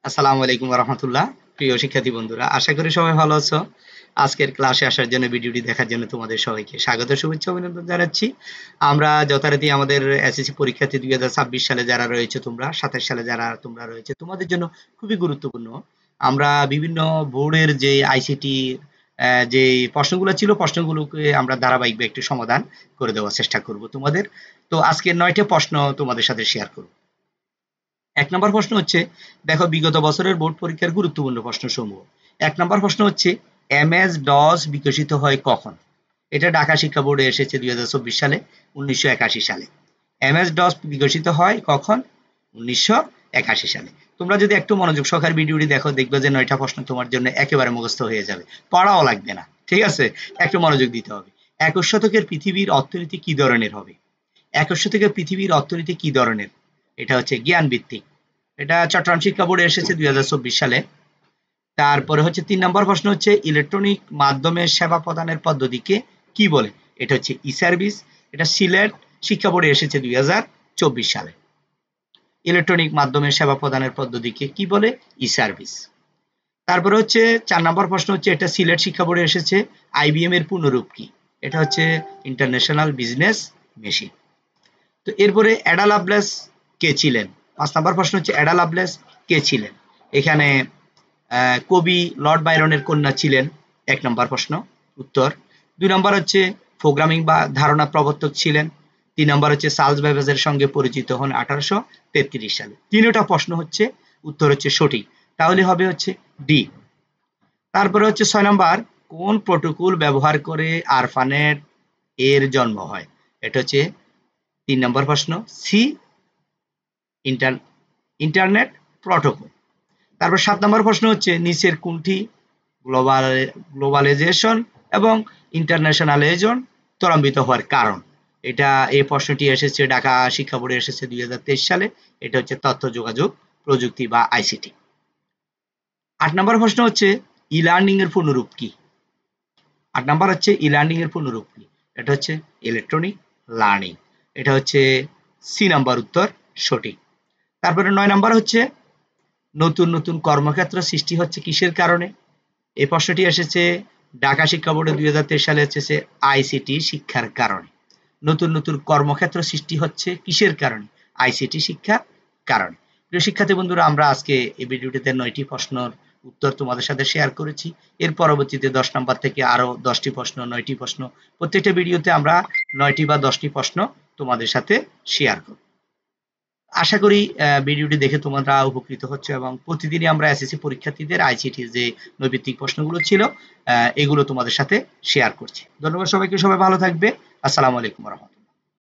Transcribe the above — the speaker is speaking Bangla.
আসসালামু আলাইকুম ওয়া রাহমাতুল্লাহ। প্রিয় শিক্ষার্থী বন্ধুরা, আশা করি সবাই ভালো আছো। আজকের ক্লাসে আসার জন্য, ভিডিওটি দেখার জন্য তোমাদের সবাইকে স্বাগত, শুভেচ্ছা, অভিনন্দন জানাচ্ছি। আমরা যথারীতি আমাদের এসএসসি পরীক্ষার্থী 2026 সালে যারা রয়েছে তোমরা, 27 সালে যারা তোমরা রয়েছে, তোমাদের জন্য খুবই গুরুত্বপূর্ণ। আমরা বিভিন্ন বোর্ডের যে আইসিটি যে প্রশ্নগুলো ছিল, প্রশ্নগুলোকে আমরা ধারাবাহিকভাবে একটু সমাধান করে দেওয়ার চেষ্টা করব তোমাদের। তো আজকে 9টা প্রশ্ন তোমাদের সাথে শেয়ার করব। ১ নম্বর প্রশ্ন হচ্ছে, দেখো বিগত বছরের বোর্ড পরীক্ষার গুরুত্বপূর্ণ প্রশ্নসমূহ। ১ নম্বর প্রশ্ন হচ্ছে, MS-DOS বিকশিত হয় কখন? এটা ঢাকা শিক্ষা বোর্ডে এসেছে 2024 সালে, 1981 সালে। MS-DOS বিকশিত হয় কখন? 1981 সালে। তোমরা যদি একটু মনোযোগ সহকারে ভিডিওটি দেখো, দেখবে যে 9টা প্রশ্ন তোমার জন্য একেবারে মুখস্থ হয়ে যাবে। পড়াও লাগবে না। ঠিক আছে? একটু মনোযোগ দিতে হবে। 21 শতকের পৃথিবীর অর্থনীতি কি ধরনের হবে? 21 শতকের পৃথিবীর অর্থনীতি কি ধরনের? এটা হচ্ছে জ্ঞান ভিত্তিক। এটা চট্টগ্রাম শিক্ষা বোর্ডে এসেছে 2024 সালে। তারপরে হচ্ছে 3 নম্বর প্রশ্ন হচ্ছে, ইলেকট্রনিক মাধ্যমে সেবা প্রদানের পদ্ধতিকে কি বলে? এটা হচ্ছে ই-সার্ভিস। এটা সিলেট শিক্ষা বোর্ডে এসেছে 2024 সালে। ইলেকট্রনিক মাধ্যমে সেবা প্রদানের পদ্ধতিকে কি বলে? ই-সার্ভিস। তারপরে হচ্ছে 4 নম্বর প্রশ্ন হচ্ছে, এটা সিলেট শিক্ষা বোর্ডে এসেছে, IBM এর পূর্ণরূপ কি? এটা হচ্ছে ইন্টারন্যাশনাল বিজনেস মেশিন। তো এরপরে অ্যাডা লাভলেস কে ছিলেন? 5 নম্বর প্রশ্ন হচ্ছে, অ্যাডা লাভলেস কে ছিলেন? এখানে কবি লর্ড বাইরনের কন্যা ছিলেন। 1 নম্বর প্রশ্ন, উত্তর। 2 নম্বর হচ্ছে, প্রোগ্রামিং বা ধারণা প্রবর্তক ছিলেন। 3 নম্বর হচ্ছে, চার্লস ব্যাবেজের সঙ্গে পরিচিত হন 1833 সালে। তিনটা প্রশ্ন হচ্ছে, উত্তর হচ্ছে সঠিক। তাহলে হবে হচ্ছে ডি। তারপরে হচ্ছে 6 নম্বর, কোন প্রোটোকল ব্যবহার করে আরপানেট এর জন্ম হয়? এটা হচ্ছে 3 নম্বর প্রশ্ন, সি, ইন্টারনেট প্রোটোকল। তারপর 7 নম্বর প্রশ্ন হচ্ছে, নিচের কোনটি গ্লোবালাইজেশন এবং ইন্টারন্যাশনালাইজেশন ত্বরান্বিত হওয়ার কারণ? এটা এই প্রশ্নটি এসেছে ঢাকা শিক্ষা বোর্ডে এসেছে 2023 সালে। এটা হচ্ছে তথ্য যোগাযোগ প্রযুক্তি বা আইসিটি। 8 নম্বর প্রশ্ন হচ্ছে, ই লার্নিং এর পূর্ণরূপ কি? 8 নম্বর হচ্ছে, ই লার্নিং এর পূর্ণরূপ কি? এটা হচ্ছে ইলেকট্রনিক লার্নিং। এটা হচ্ছে সি নাম্বার উত্তর সঠিক। তারপরে 9 নম্বর হচ্ছে, নতুন নতুন কর্মক্ষেত্র সৃষ্টি হচ্ছে কিসের কারণে? এই প্রশ্নটি এসেছে ঢাকা শিক্ষা বোর্ডে 2023 সালে, এসেছে আইসিটি শিক্ষার কারণে। নতুন নতুন কর্মক্ষেত্র সৃষ্টি হচ্ছে কিসের কারণে? আইসিটি শিক্ষার কারণে। প্রিয় শিক্ষার্থী বন্ধুরা, আমরা আজকে এই ভিডিওটিতে 9টি প্রশ্নের উত্তর তোমাদের সাথে শেয়ার করেছি। এর পরবর্তীতে 10 নম্বর থেকে আরো 10টি প্রশ্ন, 9টি প্রশ্ন, প্রত্যেকটা ভিডিওতে আমরা 9টি বা 10টি প্রশ্ন তোমাদের সাথে শেয়ার করব। আশা করি ভিডিওটি দেখে তোমরা উপকৃত হচ্ছ এবং প্রতিদিনই আমরা এসএসসি পরীক্ষার্থীদের আইসিটির যে নৈর্ব্যক্তিক প্রশ্নগুলো ছিল এগুলো তোমাদের সাথে শেয়ার করছি। ধন্যবাদ সবাইকে, সবাই ভালো থাকবে। আসসালামু আলাইকুম ওয়া রাহমাতুল্লাহ।